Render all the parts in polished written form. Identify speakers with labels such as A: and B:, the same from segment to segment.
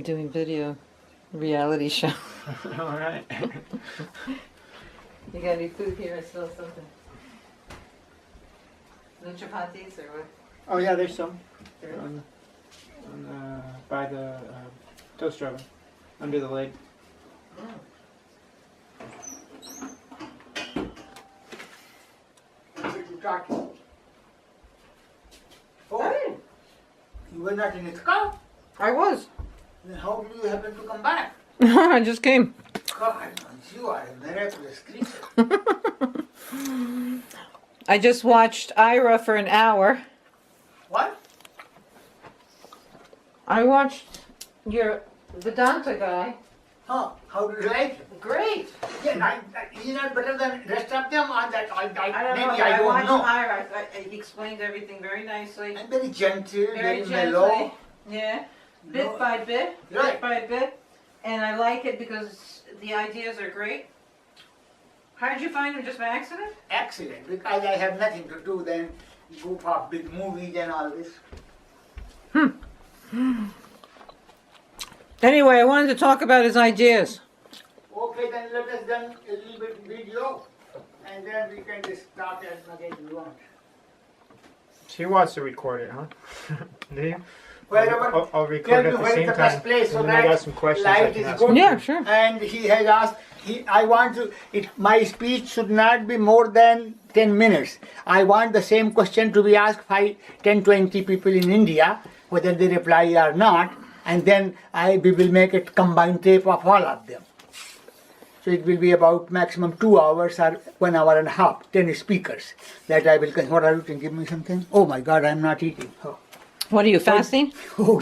A: I'm doing video reality show.
B: All right.
A: You got any food here? I saw something. No chapatis or what?
B: Oh yeah, there's some. They're by the toaster oven, under the leg.
C: Oh, you were not in his car?
A: I was.
C: Then how did you happen to come back?
A: I just came.
C: God, you are a miraculous creature.
A: I just watched Ira for an hour.
C: What?
A: I watched your Vedanta guy.
C: Huh? How did you like it?
A: Great.
C: Yeah, he's not better than rest of them.
A: I don't know.
C: Maybe
A: But
C: I
A: I
C: don't
A: watched
C: know.
A: Ira. He explained everything very nicely.
C: And very gentle,
A: Very
C: very
A: gently.
C: mellow.
A: Yeah. Bit
C: No.
A: by bit.
C: Right.
A: Bit by bit. And I like it because the ideas are great. How did you find him? Just by accident?
C: Excellent, because I have nothing to do then go for big movies and all this.
A: Anyway, I wanted to talk about his ideas.
C: Okay, then let us done a little bit video and then we can just start as much as we want.
B: She wants to record it, huh? Do you?
C: Wherever,
B: I'll record
C: tell
B: it
C: me
B: at the
C: where is
B: same
C: the best
B: time.
C: place so
B: And then I got
C: that
B: some questions I
C: light
B: can
C: is
B: ask.
C: good.
A: Yeah, sure.
C: And he has asked, I want to, my speech should not be more than 10 minutes. I want the same question to be asked by 10, 20 people in India, whether they reply or not. And then we will make a combined tape of all of them. So it will be about maximum 2 hours or 1 hour and a half, 10 speakers. That I will, what are you thinking? Give me something? Oh my God, I'm not eating. Oh.
A: What are you, fasting?
C: Oh,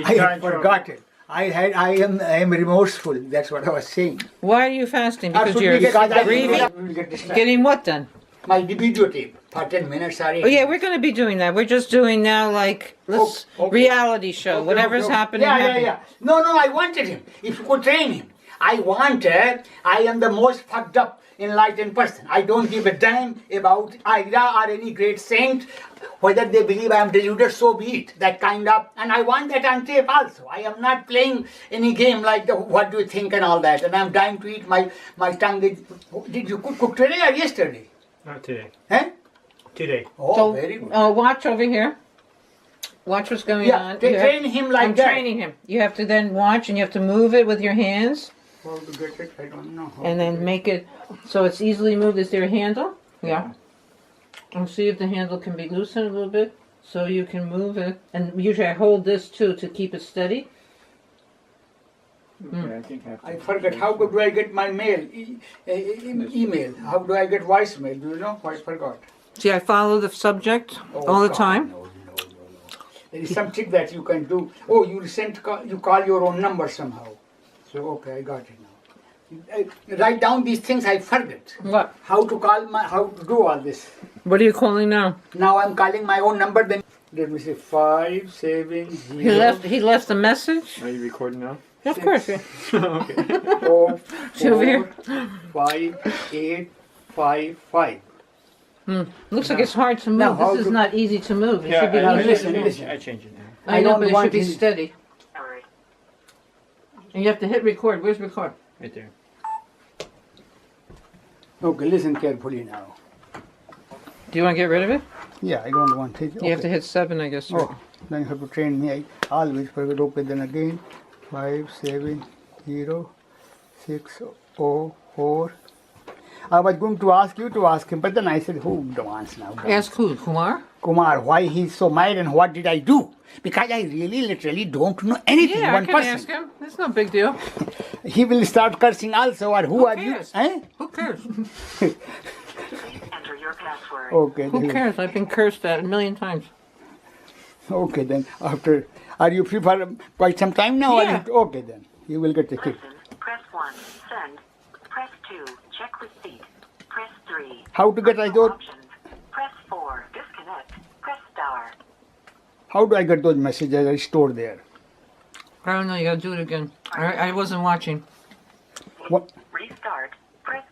C: I
B: trying
C: had
B: to-
C: forgotten. I am remorseful. That's what I was saying.
A: Why are you fasting?
C: Or
A: Because
C: should
A: you're
C: we get-
A: grieving?
C: we will get distracted.
A: Getting what done?
C: My videotape for 10 minutes. Sorry.
A: Oh yeah, we're going to be doing that. We're just doing now like
C: Okay.
A: reality show.
C: Okay,
A: Whatever's
C: okay.
A: happening.
C: Yeah. No, I wanted him. If you could train him. I am the most fucked up, enlightened person. I don't give a damn about Ira or any great saint. Whether they believe I am deluded, so be it. That kind of, and I want that on tape also. I am not playing any game like the what do you think and all that. And I'm dying to eat my tongue. Did you cook today or yesterday?
B: Not today.
C: Huh?
B: Today.
C: Oh,
A: So,
C: very good.
A: watch over here. Watch what's going
C: Yeah,
A: on.
C: they
A: You have-
C: train him like
A: I'm
C: that.
A: training him. You have to then watch and you have to move it with your hands
C: How to get it? I don't know. how
A: and
C: to
A: then
C: get it.
A: make it so it's easily moved. Is there a handle? Yeah. And see if the handle can be loosened a little bit so you can move it. And usually I hold this too to keep it steady.
B: Okay, I think
C: I forgot. How do I get my mail? Email. How do I get voicemail? Do you know? I forgot.
A: See, I follow the subject
C: Oh,
A: all the
C: God,
A: time.
C: No. There is some trick that you can do. Oh, you call your own number somehow. So okay, I got it now. Write down these things. I forget
A: What?
C: how to do all this.
A: What are you calling now?
C: Now I'm calling my own number. Then let me say 570.
A: He left a message?
B: Are you recording now?
A: Of course. Yeah.
B: Okay.
C: 4
A: over here.
C: 5 8 5 5.
A: Looks like it's hard to move.
C: Now, how
A: This is
C: to-
A: not easy to move. It
B: Yeah,
A: should be
C: now
A: easier
C: listen,
A: to move.
C: listen.
B: I change it now.
A: I know,
C: don't
A: but it
C: want
A: should be
C: him-
A: steady. And you have to hit record. Where's record?
B: Right there.
C: Okay, listen carefully now.
A: Do you want to get rid of it?
C: Yeah, I don't want it.
A: You have to hit 7, I guess.
C: Oh, then you have to train me. I always forget. Okay, then again. 5 7 0 6 0 4. I was going to ask you to ask him, but then I said, who wants now?
A: Ask who? Kumar?
C: Kumar, why he's so mad and what did I do? Because I really, literally don't know anything.
A: Yeah,
C: One
A: I can
C: person.
A: ask him. It's no big deal.
C: He will start cursing also, or who are
A: cares?
C: you? Eh?
A: Who cares?
D: Enter your password.
C: Okay,
A: Who
C: then.
A: cares? I've been cursed at a million times.
C: Okay, then. After, are you free for quite some time now?
A: Yeah.
C: Or you, okay, then. You will get the kick.
D: Listen, press 1, send, press 2, check receipt, press 3.
C: How to get
D: Press
C: those?
D: options, press 4, disconnect, press star.
C: How do I get those messages I stored there?
A: I don't know. You got to do it again. I wasn't watching.
C: What?
D: Restart, press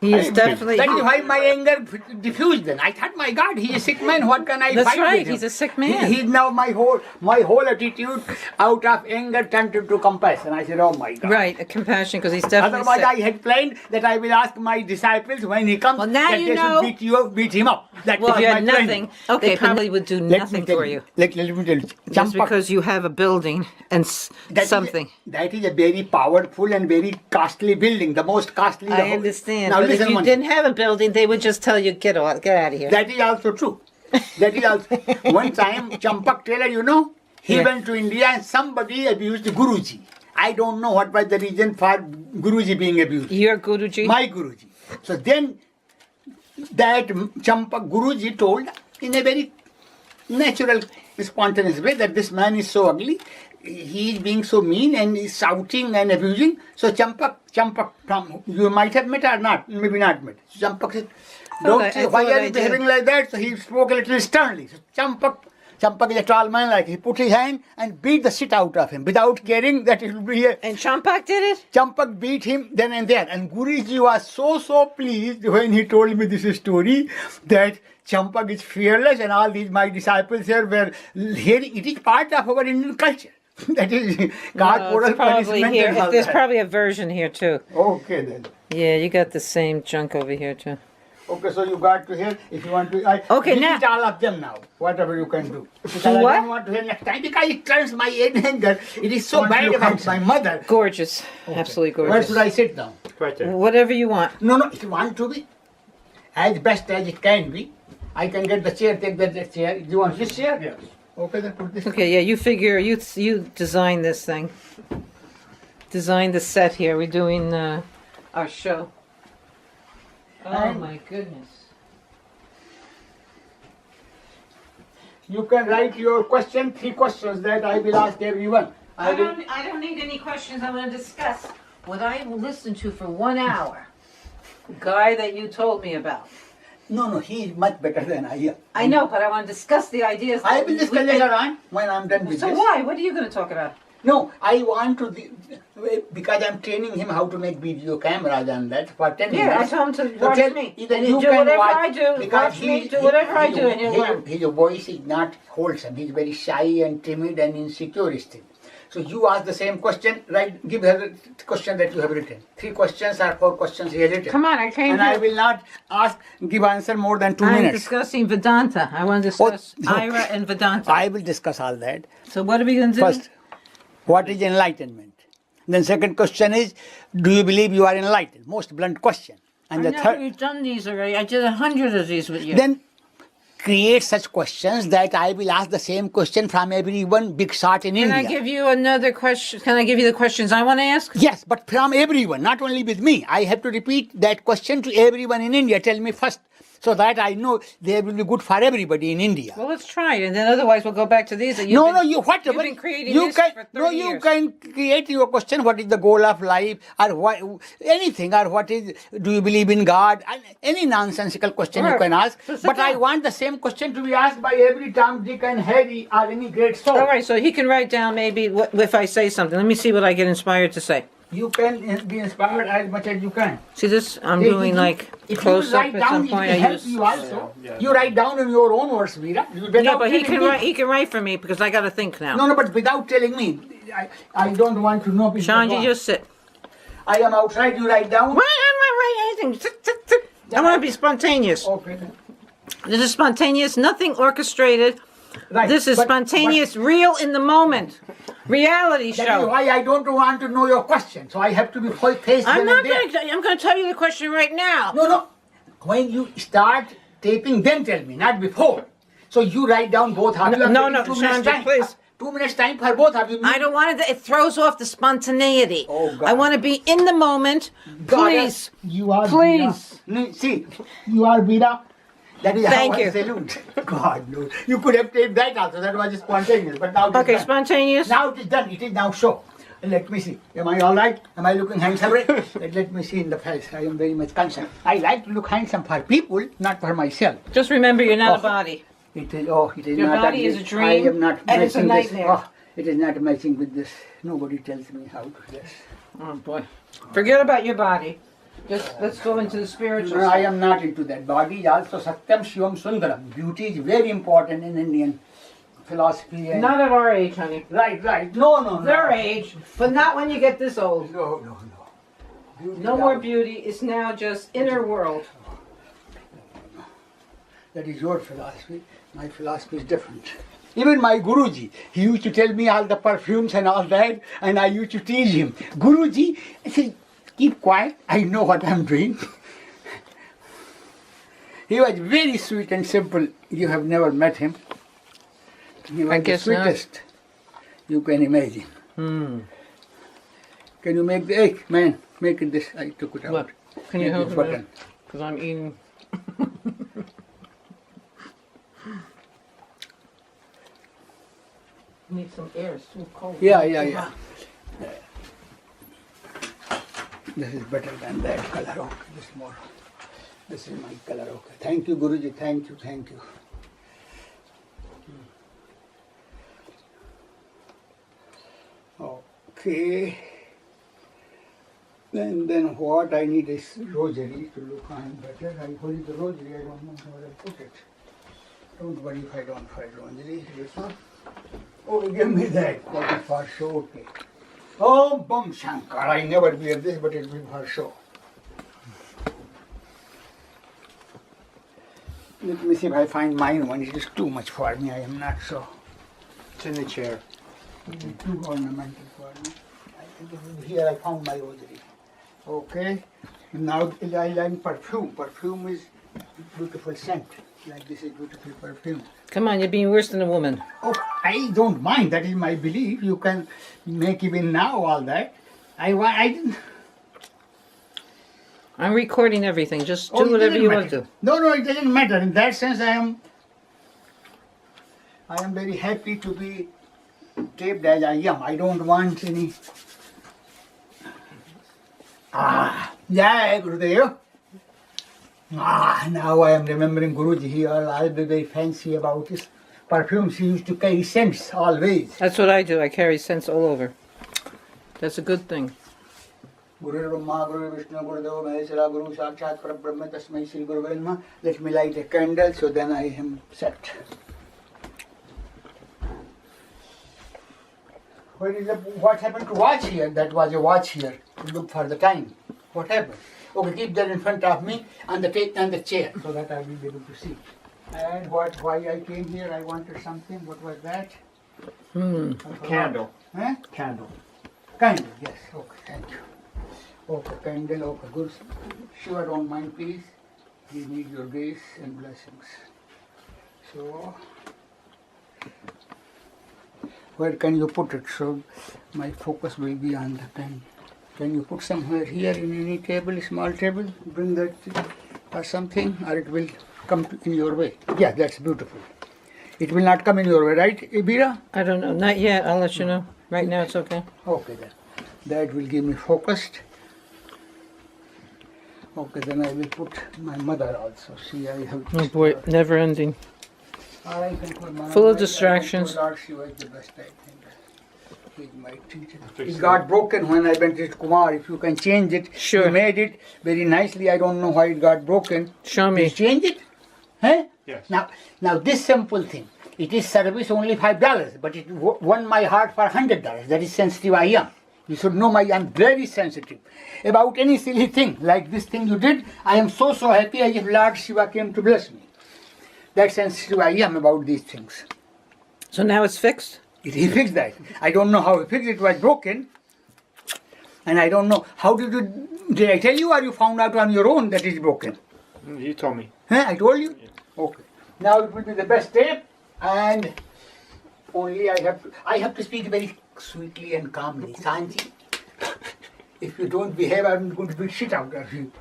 D: 2.
A: He is definitely.
C: That is why my anger diffused then. I thought, my God, he is a sick man. What can I
A: That's
C: fight
A: right,
C: with him?
A: he's a sick man.
C: He's now my whole attitude out of anger turned into compassion. I said, oh my God.
A: Right, a compassion, because he's definitely
C: Otherwise,
A: sick.
C: I had planned that I will ask my disciples when he comes
A: Well, now
C: that
A: you
C: they
A: know.
C: should beat him up. That
A: Well,
C: was
A: if you
C: my
A: had
C: plan.
A: nothing, they probably would do
C: Let me
A: nothing
C: tell
A: for you.
C: Let me tell you.
A: Just
C: Champak,
A: because you have a building and something.
C: That is a very powerful and very costly building. The most costly.
A: I understand.
C: Now
A: But if
C: listen
A: you
C: one.
A: didn't have a building, they would just tell you, get out of here.
C: That is also true. That is also. One time, Champak Taylor, he
A: Yeah.
C: went to India and somebody abused Guruji. I don't know what was the reason for Guruji being abused.
A: Your Guruji?
C: My Guruji. So then, that Champak Guruji told in a very natural, spontaneous way that this man is so ugly, he is being so mean and is shouting and abusing. So Champak, you might have met or not, maybe not met. So Champak said, why are you behaving like that? So he spoke a little sternly. So Champak is a tall man, like he put his hand and beat the shit out of him without caring that it will be a...
A: And Champak did it?
C: Champak beat him then and there. And Guruji was so pleased when he told me this story that Champak is fearless and all these my disciples here were hearing. It is part of our Indian culture. That is corporal
A: it's probably
C: punishment.
A: here.
C: and all
A: There's
C: that.
A: probably a version here too.
C: Okay then.
A: Yeah, you got the same junk over here too.
C: Okay, so you got to hear. If you want to,
A: Okay,
C: delete
A: now-
C: all of them now. Whatever you can do. Because
A: Do
C: I
A: what?
C: don't want to hear next time because it turns my anger. It is so bad about my mother.
A: Gorgeous. Absolutely
C: Where
A: gorgeous.
C: should I sit down?
B: Right there.
A: Whatever you want.
C: No, if you want to be as best as it can be, I can get the chair, take that chair. Do you want this chair?
B: Yes.
C: Okay, then put this.
A: Okay, yeah, you figure, you design this thing. Design the set here. We're doing our show. Oh
C: And-
A: my goodness.
C: You can write your question, 3 questions that I will ask everyone.
A: I don't need any questions. I'm going to discuss what I listened to for 1 hour. The guy that you told me about.
C: No, he is much better than I am.
A: I know, but I want to discuss the ideas.
C: I
A: that
C: will discuss
A: we-
C: later on when I'm done with
A: So
C: this.
A: why? What are you going to talk about?
C: No, I want to, because I'm training him how to make video cameras and that for 10
A: Yeah, I
C: minutes.
A: told him to
C: So
A: watch
C: tell-
A: me.
C: either
A: And
C: you
A: do
C: can
A: whatever
C: watch-
A: I do,
C: because
A: watch me, do whatever I do, and you'll learn.
C: His voice is not wholesome. He's very shy and timid and insecure still. So you ask the same question, right? Give her the question that you have written. 3 questions or 4 questions he has written.
A: Come on, I came
C: And I
A: here.
C: will not give answer more than 2
A: I'm
C: minutes.
A: discussing Vedanta. I want to discuss
C: Oh,
A: Ira and Vedanta.
C: I will discuss all that.
A: So what are we going to do?
C: First, what is enlightenment? Then second question is, do you believe you are enlightened? Most blunt question. And
A: I
C: the
A: know
C: third,
A: you've done these already. I did 100 of these with you.
C: then create such questions that I will ask the same question from everyone big shot in
A: Can
C: India.
A: I give you another question? Can I give you the questions I want to ask?
C: Yes, but from everyone, not only with me. I have to repeat that question to everyone in India. Tell me first, so that I know they will be good for everybody in India.
A: Well, let's try it, and then otherwise we'll go back to these. That you've
C: No,
A: been-
C: no, you whatever.
A: You've been creating
C: you
A: this
C: can,
A: for 30
C: no, you
A: years.
C: can create your question. What is the goal of life, or what, anything, or what is? Do you believe in God? And any nonsensical question you
A: Alright,
C: can ask.
A: so sit
C: But I
A: down.
C: want the same question to be asked by every Tom, Dick, and Harry, or any great soul.
A: All right, so he can write down maybe what, if I say something. Let me see what I get inspired to say.
C: You can be inspired as much as you can.
A: See this? I'm
C: If
A: doing
C: you-
A: like
C: if
A: close
C: you
A: up
C: write
A: at
C: down,
A: some
C: it
A: point.
C: will
A: I
C: help
A: use.
C: you also.
B: Yeah.
C: You write down in your own words, Vera.
A: Yeah,
C: Without
A: but he
C: telling
A: can
C: me.
A: write. He can write for me because I got to think now.
C: No, but without telling me. I don't want to know. people
A: Shanji,
C: go on.
A: just sit.
C: I am outside. You write down.
A: Why am I writing anything? I want to be spontaneous.
C: Okay.
A: This is spontaneous, nothing orchestrated.
C: Right.
A: This is
C: but-
A: spontaneous, real in the moment. Reality
C: That is
A: show.
C: why I don't want to know your question. So I have to be faced
A: I'm
C: then
A: not
C: and there.
A: going to. I'm going to tell you the question right now.
C: No. When you start taping, then tell me, not before. So you write down both of you.
A: No,
C: I'm
A: no,
C: taking 2 minutes
A: Shanti,
C: time.
A: please.
C: 2 minutes time for both of you.
A: I don't want it. It throws off the spontaneity.
C: Oh, God.
A: I want to be in the moment.
C: God,
A: Please.
C: You are
A: Please.
C: Veera. No, see, you are Veera. That is
A: Thank
C: how
A: you.
C: I salute. God, no. You could have taped that also. That was spontaneous. But now it is
A: Okay,
C: done.
A: spontaneous.
C: Now it is done. It is now show. Let me see. Am I all right? Am I looking handsome? Let me see in the face. I am very much concerned. I like to look handsome for people, not for myself.
A: Just remember, you're not
C: Oh.
A: a body.
C: It is
A: Your
C: not.
A: body is a dream,
C: I am not
A: and it's a
C: matching this.
A: nightmare.
C: Oh, it is not matching with this. Nobody tells me how to dress.
A: Oh boy. Forget about your body. Just let's go into the spiritual
C: No, I
A: side.
C: am not into that. Body is also Satyam Shivam Sundaram. Beauty is very important in Indian philosophy. And
A: Not at our age, honey.
C: right. No.
A: Their age, but not when you get this old.
C: No. Beauty
A: No
C: is
A: more
C: out.
A: beauty. It's now just inner world.
C: That is your philosophy. My philosophy is different. Even my Guruji, he used to tell me all the perfumes and all that, and I used to tease him. Guruji, I said, keep quiet, I know what I'm doing. He was very sweet and simple. You have never met him. He was
A: I
C: the
A: guess not.
C: sweetest you can imagine. Can you make the egg? Man, make it this. I took it out.
A: What? Can you
C: Make
A: hold
C: this
A: it?
C: button.
A: Because I'm eating. Need some air. It's too cold.
C: Yeah. This is better than that color. Okay, this is more. This is my color. Okay. Thank you, Guruji. Thank you. Okay. Then what I need is rosary to look on better. I hold the rosary. I don't know where I put it. Don't worry if I don't find rosary. This one. Oh, give me that. That is for show. Okay. Oh, Bum Shankar. I never wear this, but it will be for show. Let me see if I find mine one. It is too much for me. I am not so.
B: It's in the chair.
C: It is too ornamental for me. Here I found my rosary. Okay. Now I like perfume. Perfume is beautiful scent. Like this is beautiful perfume.
A: Come on, you're being worse than a woman.
C: Oh, I don't mind. That is my belief. You can make even now all that. I didn't.
A: I'm recording everything. Just
C: Oh,
A: do
C: it
A: whatever
C: doesn't
A: you
C: matter.
A: want to do.
C: No, it doesn't matter. In that sense, I am very happy to be taped as I am. I don't want any. Yeah, Gurudev. Now I am remembering Guruji. He will be very fancy about his perfumes. He used to carry scents always.
A: That's what I do. I carry scents all over. That's a good thing.
C: Guru Brahma, Guru Vishnu, Guru Deva Maheshwara, Guru Sakshat Parabrahma, Tasmai Shri Guru Brahma. Let me light a candle, so then I am set. What happened to watch here? That was a watch here. Look for the time. What happened? Okay, keep that in front of me and the chair, so that I will be able to see. And why I came here? I wanted something. What was that?
B: Candle.
C: Huh?
B: Candle.
C: Candle, yes. Okay, thank you. Okay, candle, okay, good. Shiva, don't mind, please. We need your grace and blessings. So, where can you put it? So, my focus will be on the pen. Can you put somewhere here in any table, small table? Bring that or something, or it will come in your way. Yeah, that's beautiful. It will not come in your way, right, Vera?
A: I don't know. Not yet. I'll let you know. Right now it's okay.
C: Okay then. That will give me focused. Okay, then I will put my mother also. See, I have.
A: Oh boy, never ending.
C: I can put my
A: Full of
C: mother.
A: distractions.
C: Lord Shiva is the best, I think. He's my teacher. It got broken when I went to Kumar. If you can change it,
A: Sure.
C: You made it very nicely. I don't know why it got broken.
A: Show
C: You
A: me.
C: change it? Huh?
B: Yes.
C: Now this simple thing. It is service only $5, but it won my heart for $100. That is sensitive I am. You should know I'm very sensitive. About any silly thing, like this thing you did, I am so happy as if Lord Shiva came to bless me. That sensitive I am about these things.
A: So now it's fixed?
C: He fixed that. I don't know how he fixed it. It was broken. And I don't know. How did I tell you, or you found out on your own that it's broken?
B: You told me.
C: Huh? I told you? Okay. Now it will be the best tape, and only I have to speak very sweetly and calmly. Shantji, if you don't behave, I'm going to beat shit out of you.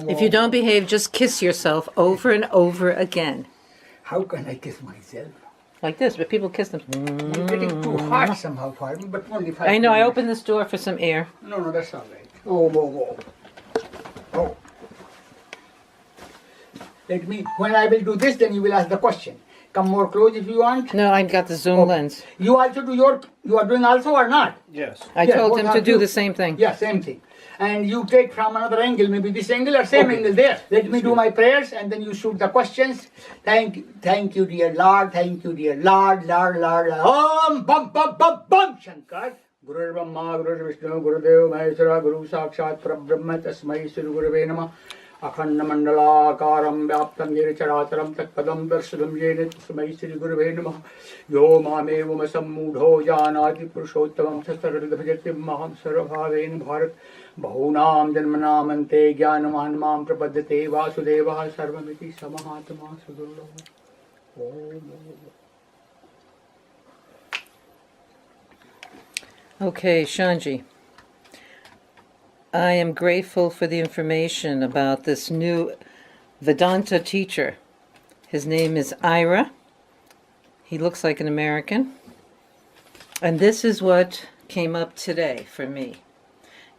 A: If you don't behave, just kiss yourself over and over again.
C: How can I kiss myself?
A: Like this, but people kiss them.
C: It's getting too hot somehow for me, but only 5
A: I know, I
C: minutes.
A: opened this door for some air.
C: No, that's all right. Oh. When I will do this, then you will ask the question. come more close if you want.
A: No, I got the zoom lens.
C: You also do you are doing also or not?
B: Yes.
A: I
C: Yeah,
A: told
C: both
A: him
C: are
A: to do
C: you.
A: the same thing.
C: Yeah, same thing. And you take from another angle, maybe this angle or same angle there. Let me do my prayers and then you shoot the questions. Thank you, dear Lord. Thank you, dear Lord, Lord. Om bum bum bum bum Shankar. Guru Brahma, Guru Vishnu, Guru Dev Maheshwara, Guru Sakshat Parabrahma, Tasmai Shri Gurave Namah. Akhanda Mandalakaram Vyaptam Yena Charataram Tatpadam Darshadam Yena Tasmai Shri Gurave Namah. Yo Mamevam Sammudho Janati Purushottamam Sasaradha Bhajati Maham Sarvabhavena Bharat Bahunam Janmanamante Jnanamanamam Prapadyate Vasudeva Sarvamiti Samahatma Sudurlava.
A: Okay, Shantji. I am grateful for the information about this new Vedanta teacher. His name is Ira. He looks like an American. And this is what came up today for me.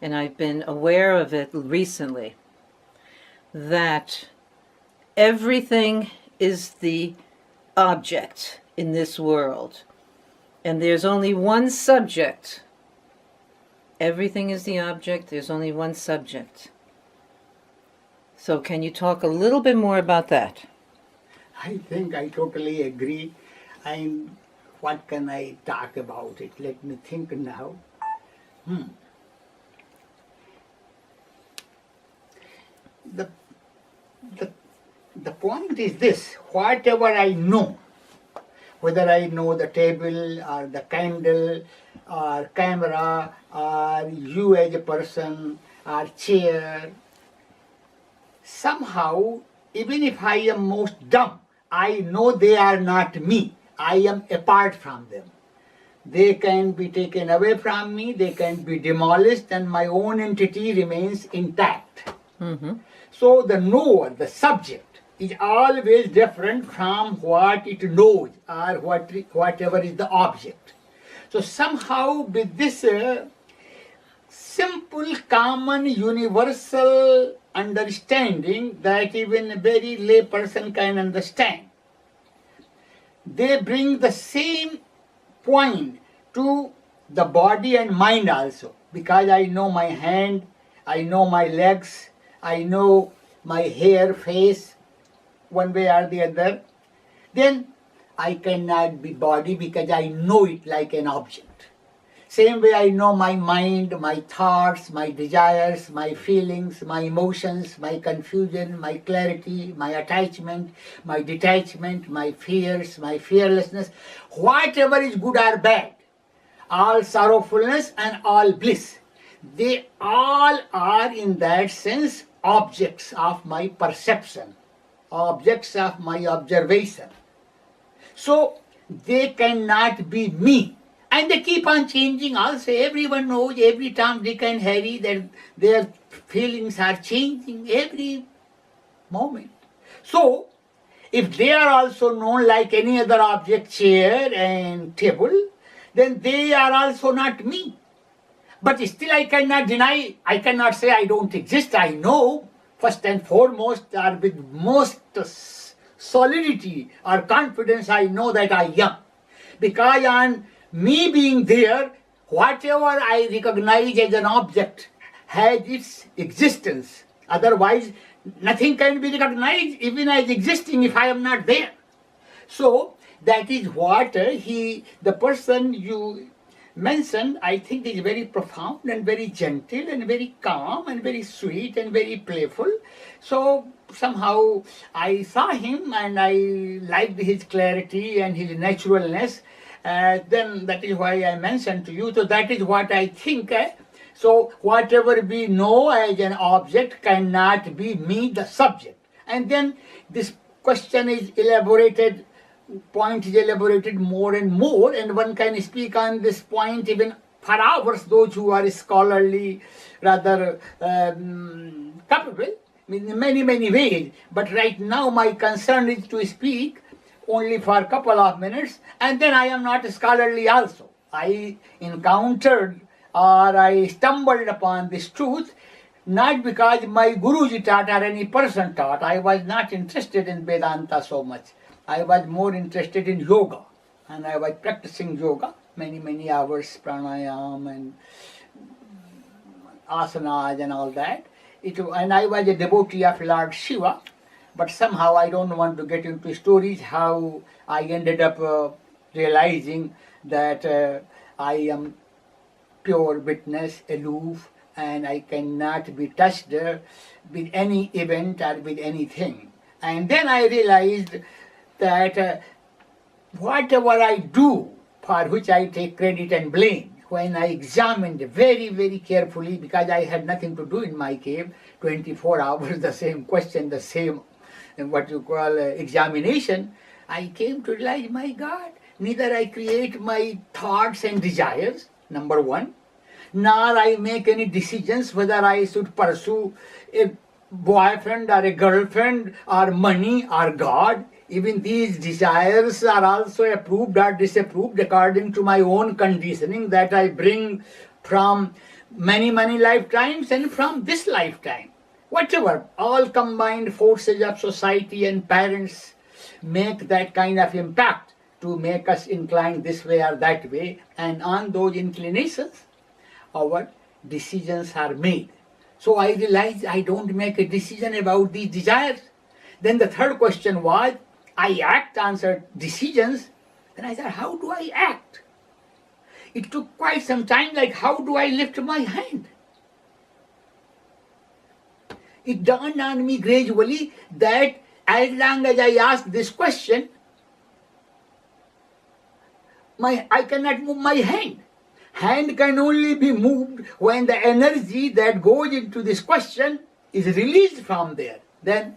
A: And I've been aware of it recently. That everything is the object in this world. And there's only one subject. Everything is the object, there's only one subject. So can you talk a little bit more about that?
C: I think I totally agree. And what can I talk about it? Let me think now. The point is this: whatever I know, whether I know the table or the candle or camera or you as a person or chair, somehow, even if I am most dumb, I know they are not me. I am apart from them. They can be taken away from me, they can be demolished, and my own entity remains intact. So the knower, the subject, is always different from what it knows or whatever is the object. So somehow with this simple, common, universal understanding that even a very lay person can understand, they bring the same point to the body and mind also. Because I know my hand, I know my legs, I know my hair, face, one way or the other, then I cannot be body because I know it like an object. Same way I know my mind, my thoughts, my desires, my feelings, my emotions, my confusion, my clarity, my attachment, my detachment, my fears, my fearlessness, whatever is good or bad, all sorrowfulness and all bliss, they all are in that sense objects of my perception, objects of my observation. So they cannot be me. And they keep on changing also. Everyone knows, every Tom, Dick and Harry, that their feelings are changing every moment. So, if they are also known like any other object, chair and table, then they are also not me. But still I cannot deny, I cannot say I don't exist. I know, first and foremost, or with most solidity or confidence, I know that I am. Because on me being there, whatever I recognize as an object has its existence. Otherwise, nothing can be recognized even as existing if I am not there. So, that is what the person you mentioned, I think is very profound and very gentle and very calm and very sweet and very playful. So, somehow I saw him and I liked his clarity and his naturalness. Then that is why I mentioned to you. So that is what I think. So whatever we know as an object cannot be me, the subject. And then this question is elaborated, point is elaborated more and more, and one can speak on this point even for hours, those who are scholarly, rather capable, in many, many ways. But right now my concern is to speak only for a couple of minutes, and then I am not scholarly also. I encountered or I stumbled upon this truth not because my Guruji taught or any person taught. I was not interested in Vedanta so much. I was more interested in yoga, and I was practicing yoga many hours, pranayam and asanas and all that. And I was a devotee of Lord Shiva, but somehow I don't want to get into stories how I ended up realizing that I am pure witness, aloof, and I cannot be touched with any event or with anything. And then I realized that whatever I do, for which I take credit and blame, when I examined very carefully, because I had nothing to do in my cave, 24 hours, the same question, the same what you call examination, I came to realize, my God, neither I create my thoughts and desires, number one, nor I make any decisions whether I should pursue a boyfriend or a girlfriend or money or God. Even these desires are also approved or disapproved according to my own conditioning that I bring from many lifetimes and from this lifetime. Whatever, all combined forces of society and parents make that kind of impact to make us incline this way or that way, and on those inclinations, our decisions are made. So I realized I don't make a decision about these desires. Then the third question was, I act, answered decisions. Then I thought, how do I act? It took quite some time, like how do I lift my hand? It dawned on me gradually that as long as I ask this question, I cannot move my hand. Hand can only be moved when the energy that goes into this question is released from there. Then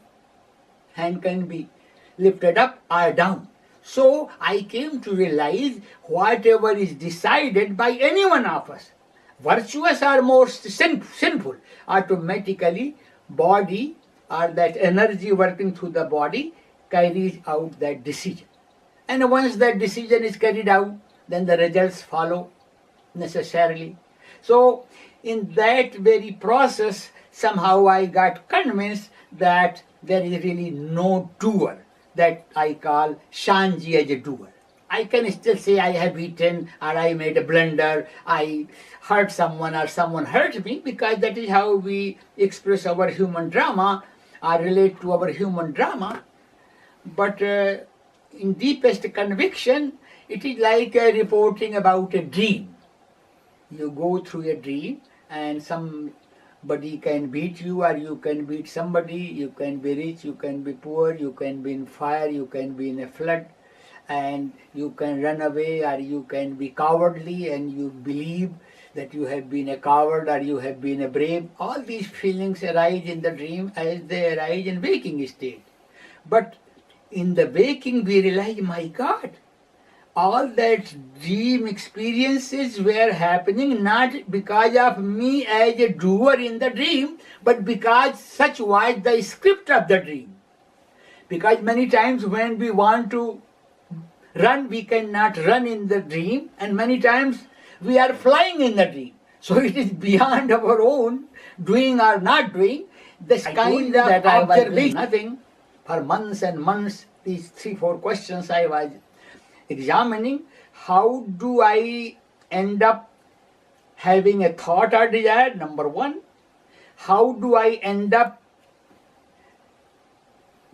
C: hand can be lifted up or down. So I came to realize whatever is decided by any one of us, virtuous or most sinful, automatically body or that energy working through the body carries out that decision. And once that decision is carried out, then the results follow necessarily. So in that very process, somehow I got convinced that there is really no doer that I call Shantji as a doer. I can still say I have eaten or I made a blunder, I hurt someone or someone hurt me, because that is how we express our human drama or relate to our human drama. But in deepest conviction, it is like reporting about a dream. You go through a dream and somebody can beat you or you can beat somebody, you can be rich, you can be poor, you can be in fire, you can be in a flood, and you can run away or you can be cowardly and you believe that you have been a coward or you have been a brave. All these feelings arise in the dream as they arise in waking state. But in the waking we realize, my God, all that dream experiences were happening not because of me as a doer in the dream, but because such was the script of the dream. Because many times when we want to run, we cannot run in the dream, and many times we are flying in the dream. So it is beyond our own doing or not doing. This kind of observation, nothing. For months and months, these 3-4 questions I was examining. How do I end up having a thought or desire? Number one. How do I end up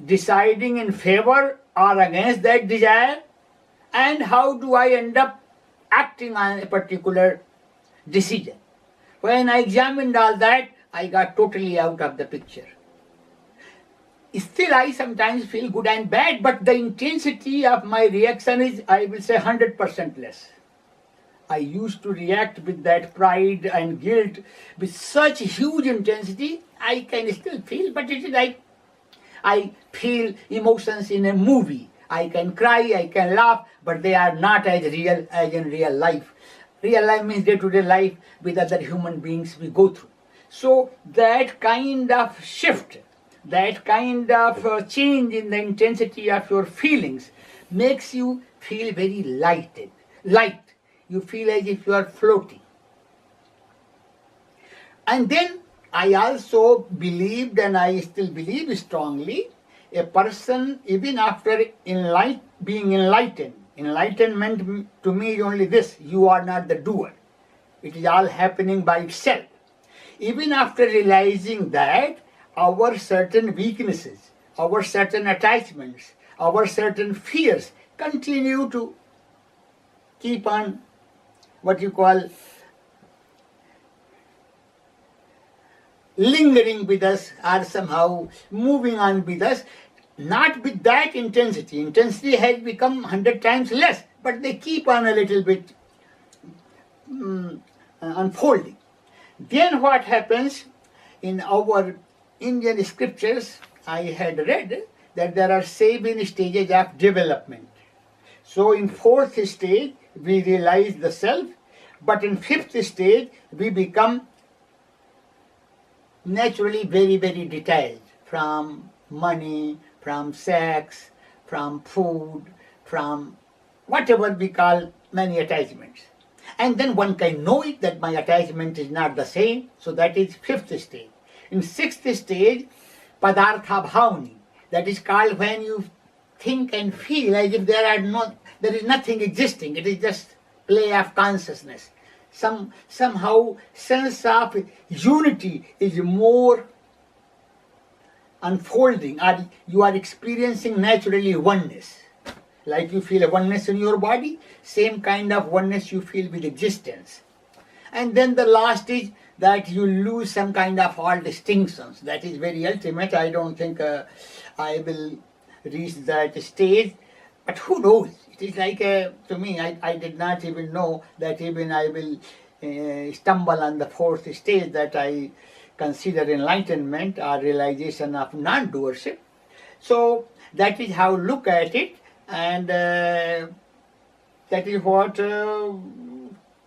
C: deciding in favor or against that desire? And how do I end up acting on a particular decision? When I examined all that, I got totally out of the picture. Still, I sometimes feel good and bad, but the intensity of my reaction is, I will say, 100% less. I used to react with that pride and guilt with such huge intensity. I can still feel, but it is like I feel emotions in a movie. I can cry, I can laugh, but they are not as real as in real life. Real life means day-to-day life with other human beings we go through. So that kind of shift, that kind of change in the intensity of your feelings makes you feel very light. You feel as if you are floating. And then I also believed, and I still believe strongly, a person, even after being enlightened, enlightenment to me is only this: you are not the doer. It is all happening by itself. Even after realizing that, our certain weaknesses, our certain attachments, our certain fears continue to keep on what you call lingering with us, or somehow moving on with us, not with that intensity. Intensity has become 100 times less, but they keep on a little bit unfolding. Then what happens in our Indian scriptures, I had read that there are 7 stages of development. So in 4th stage, we realize the self, but in 5th stage, we become naturally very, very detached from money, from sex, from food, from whatever we call many attachments. And then one can know it that my attachment is not the same, so that is 5th stage. In 6th stage, padartha bhavani, that is called when you think and feel as if there is nothing existing, it is just play of consciousness. Somehow sense of unity is more unfolding, or you are experiencing naturally oneness. Like you feel a oneness in your body, same kind of oneness you feel with existence. And then the last is that you lose some kind of all distinctions. That is very ultimate. I don't think I will reach that stage, but who knows? It is like, to me, I did not even know that even I will stumble on the 4th stage that I consider enlightenment or realization of non-doership. So that is how I look at it, and that is what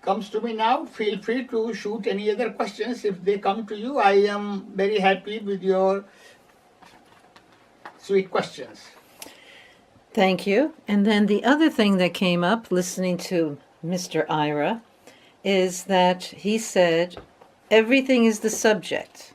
C: comes to me now. Feel free to shoot any other questions if they come to you. I am very happy with your sweet questions.
A: Thank you. And then the other thing that came up listening to Mr. Ira is that he said everything is the subject.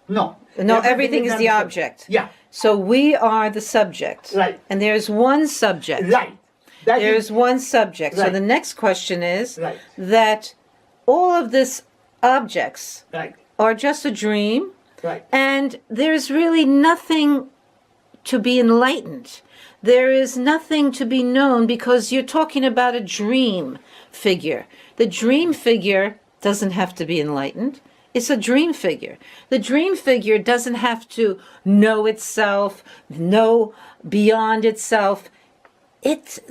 C: No.
A: No, everything is the object.
C: Yeah.
A: So we are the subject.
C: Right.
A: And there's one subject.
C: Right.
A: There's one subject.
C: Right.
A: So the next question is
C: Right.
A: that all of these objects
C: Right.
A: are just a dream,
C: Right.
A: and there's really nothing to be enlightened. There is nothing to be known because you're talking about a dream figure. The dream figure doesn't have to be enlightened. It's a dream figure. The dream figure doesn't have to know itself, know beyond itself.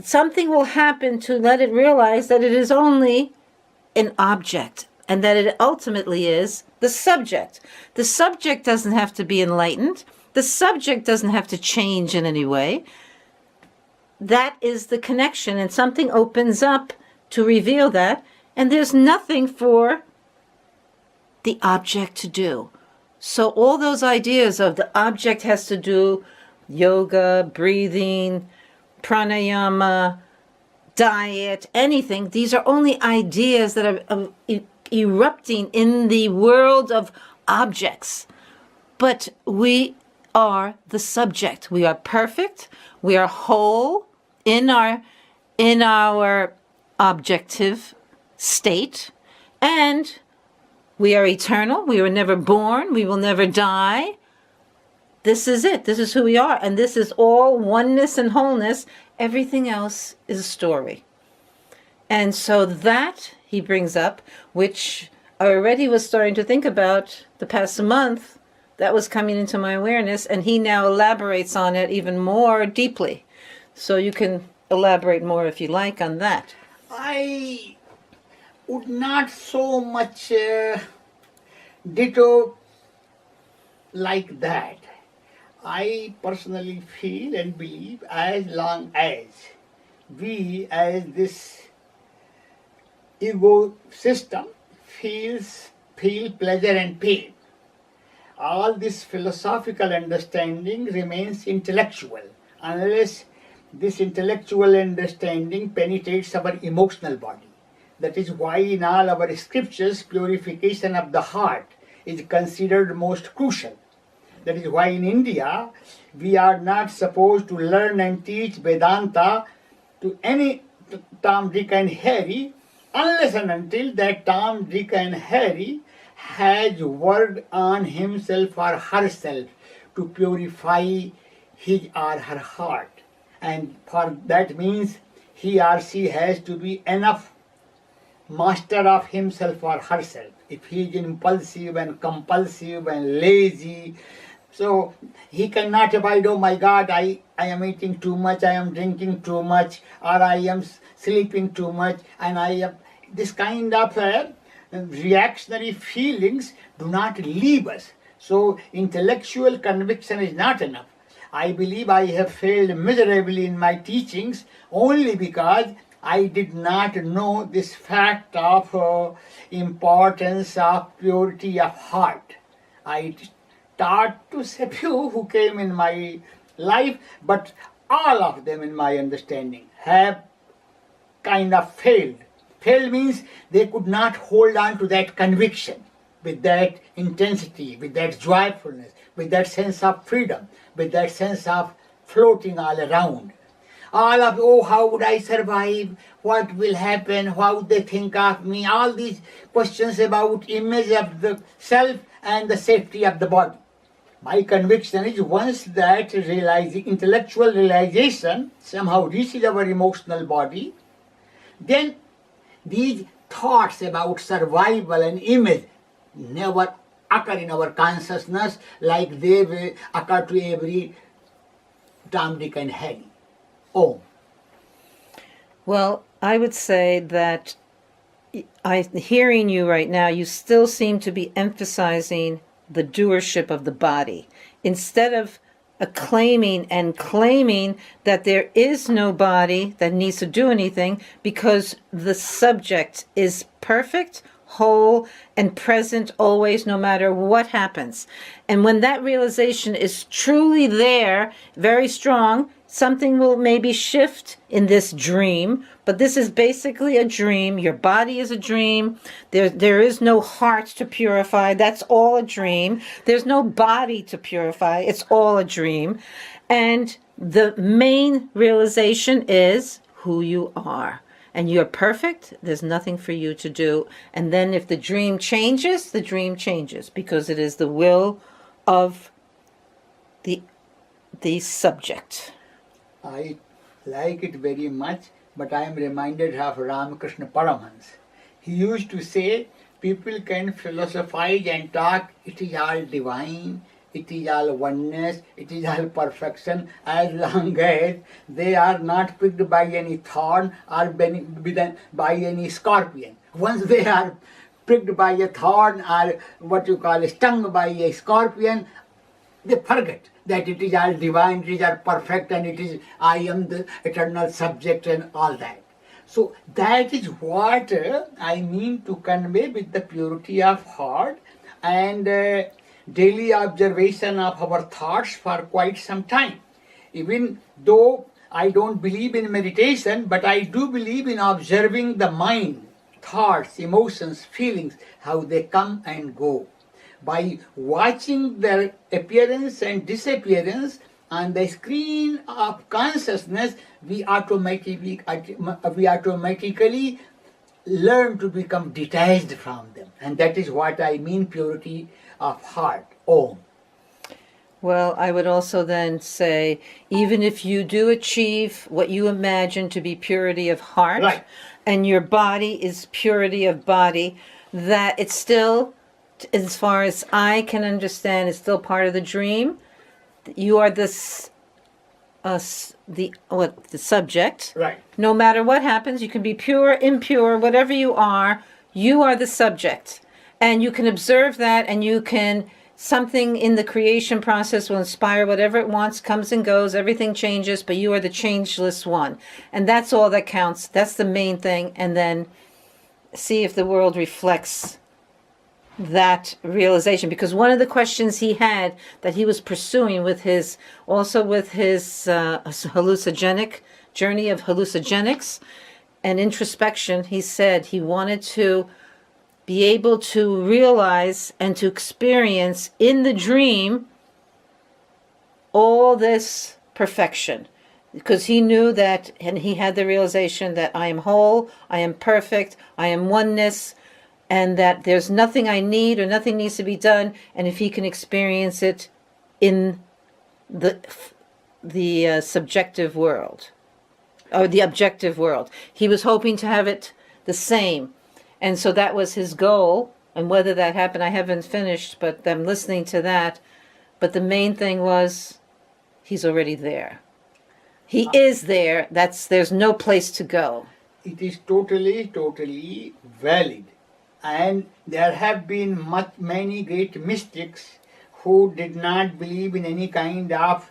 A: Something will happen to let it realize that it is only an object and that it ultimately is the subject. The subject doesn't have to be enlightened. The subject doesn't have to change in any way. That is the connection, and something opens up to reveal that, and there's nothing for the object to do. So all those ideas of the object has to do yoga, breathing, pranayama, diet, anything, these are only ideas that are erupting in the world of objects. But we are the subject. We are perfect. We are whole in our objective state, and we are eternal. We were never born. We will never die. This is it. This is who we are. And this is all oneness and wholeness. Everything else is a story. And so that he brings up, which I already was starting to think about the past month, that was coming into my awareness, and he now elaborates on it even more deeply. So you can elaborate more if you like on that.
C: I would not so much ditto like that. I personally feel and believe as long as we as this ego system feel pleasure and pain, all this philosophical understanding remains intellectual unless this intellectual understanding penetrates our emotional body. That is why in all our scriptures, purification of the heart is considered most crucial. That is why in India we are not supposed to learn and teach Vedanta to any Tom, Dick and Harry unless and until that Tom, Dick and Harry has worked on himself or herself to purify his or her heart. And for that means he or she has to be enough master of himself or herself. If he is impulsive and compulsive and lazy, so he cannot abide, oh my God, I am eating too much, I am drinking too much, or I am sleeping too much, and I am, this kind of reactionary feelings do not leave us. So intellectual conviction is not enough. I believe I have failed miserably in my teachings only because I did not know this fact of importance of purity of heart. I taught to a few who came in my life, but all of them in my understanding have kind of failed. Failed means they could not hold on to that conviction with that intensity, with that joyfulness, with that sense of freedom, with that sense of floating all around. All of, oh, how would I survive? What will happen? How would they think of me? All these questions about image of the self and the safety of the body. My conviction is once that intellectual realization somehow reaches our emotional body, then these thoughts about survival and image never occur in our consciousness like they will occur to every Tom, Dick and Harry. Oh.
A: Well, I would say that hearing you right now, you still seem to be emphasizing the doership of the body instead of acclaiming and claiming that there is no body that needs to do anything because the subject is perfect, whole, and present always, no matter what happens. And when that realization is truly there, very strong, something will maybe shift in this dream, but this is basically a dream. Your body is a dream. There is no heart to purify. That's all a dream. There's no body to purify. It's all a dream. And the main realization is who you are. And you're perfect. There's nothing for you to do. And then if the dream changes because it is the will of the subject.
C: I like it very much, but I am reminded of Ramakrishna Paramhans. He used to say, people can philosophize and talk, it is all divine, it is all oneness, it is all perfection, as long as they are not pricked by any thorn or bitten by any scorpion. Once they are pricked by a thorn or stung by a scorpion, they forget that it is all divine, it is all perfect, and it is I am the eternal subject and all that. So that is what I mean to convey with the purity of heart and daily observation of our thoughts for quite some time. Even though I don't believe in meditation, but I do believe in observing the mind, thoughts, emotions, feelings, how they come and go. By watching their appearance and disappearance on the screen of consciousness, we automatically learn to become detached from them. And that is what I mean, purity of heart. Om.
A: Well, I would also then say, even if you do achieve what you imagine to be purity of heart,
C: right,
A: and your body is purity of body, that it's still, as far as I can understand, it's still part of the dream. You are the subject.
C: Right.
A: No matter what happens, you can be pure, impure, whatever you are the subject. And you can observe that, and you can, something in the creation process will inspire whatever it wants, comes and goes, everything changes, but you are the changeless one. And that's all that counts. That's the main thing. And then see if the world reflects that realization, because one of the questions he had that he was pursuing with his hallucinogenic journey of hallucinogenics and introspection, he said he wanted to be able to realize and to experience in the dream all this perfection, because he knew that, and he had the realization that I am whole, I am perfect, I am oneness, and that there's nothing I need or nothing needs to be done, and if he can experience it in the subjective world, or the objective world. He was hoping to have it the same. And so that was his goal. And whether that happened, I haven't finished, but I'm listening to that. But the main thing was, he's already there. He is there. There's no place to go.
C: It is totally valid. And there have been many great mystics who did not believe in any kind of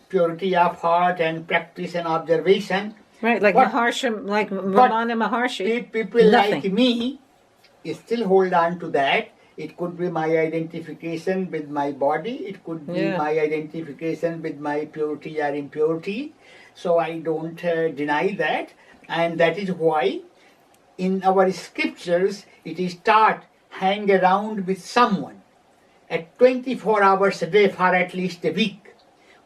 C: purity of heart and practice and observation.
A: Right, like
C: But-
A: Maharshi, like Ramana Maharshi.
C: People
A: Nothing.
C: like me still hold on to that. It could be my identification with my body. It could be
A: Yeah.
C: my identification with my purity or impurity. So I don't deny that. And that is why in our scriptures it is taught, hang around with someone at 24 hours a day for at least a week.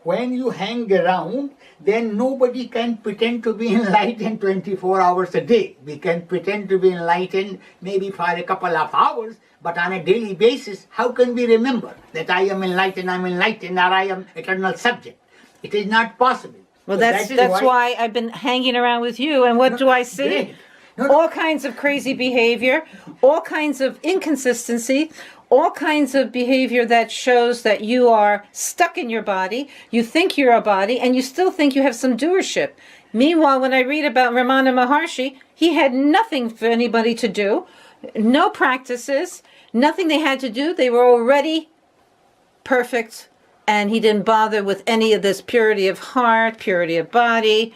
C: When you hang around, then nobody can pretend to be enlightened 24 hours a day. We can pretend to be enlightened maybe for a couple of hours, but on a daily basis, how can we remember that I am enlightened, or I am eternal subject? It is not possible.
A: Well,
C: So
A: that's
C: that is
A: why I've been hanging around with you. And what do I see?
C: Great. No.
A: All kinds of crazy behavior, all kinds of inconsistency, all kinds of behavior that shows that you are stuck in your body. You think you're a body, and you still think you have some doership. Meanwhile, when I read about Ramana Maharshi, he had nothing for anybody to do, no practices, nothing they had to do. They were already perfect, and he didn't bother with any of this purity of heart, purity of body,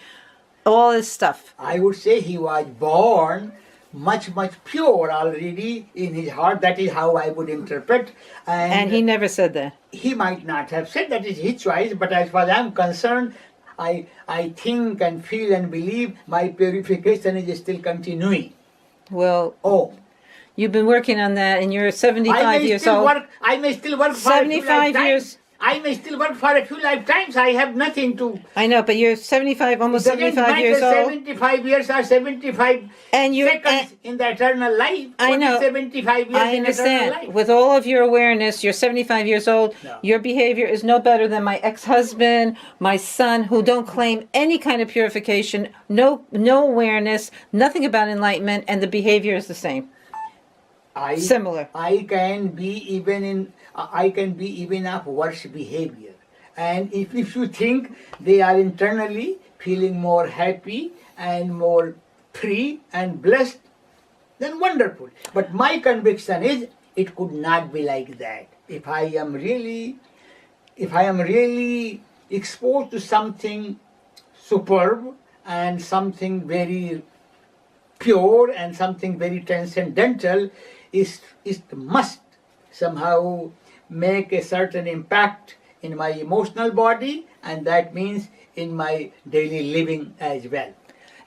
A: all this stuff.
C: I would say he was born much pure already in his heart. That is how I would interpret.
A: And he never said that.
C: He might not have said, that is his choice, but as far as I'm concerned, I think and feel and believe my purification is still continuing.
A: Well,
C: Oh,
A: you've been working on that, and you're 75 years old.
C: I may still work for a few
A: 75
C: lifetimes.
A: years.
C: I may still work for a few lifetimes. I have nothing to.
A: I know, but you're 75, almost
C: Doesn't
A: 75
C: matter
A: years old.
C: 75 years or 75
A: And you-
C: seconds in the eternal life.
A: I
C: What is
A: know.
C: 75 years
A: I
C: in eternal
A: understand.
C: life?
A: With all of your awareness, you're 75 years old.
C: No.
A: Your behavior is no better than my ex-husband, my son, who don't claim any kind of purification, no awareness, nothing about enlightenment, and the behavior is the same. Similar.
C: I can be even of worse behavior. And if you think they are internally feeling more happy and more free and blessed, then wonderful. But my conviction is it could not be like that. If I am really exposed to something superb and something very pure and something very transcendental, it must somehow make a certain impact in my emotional body, and that means in my daily living as well.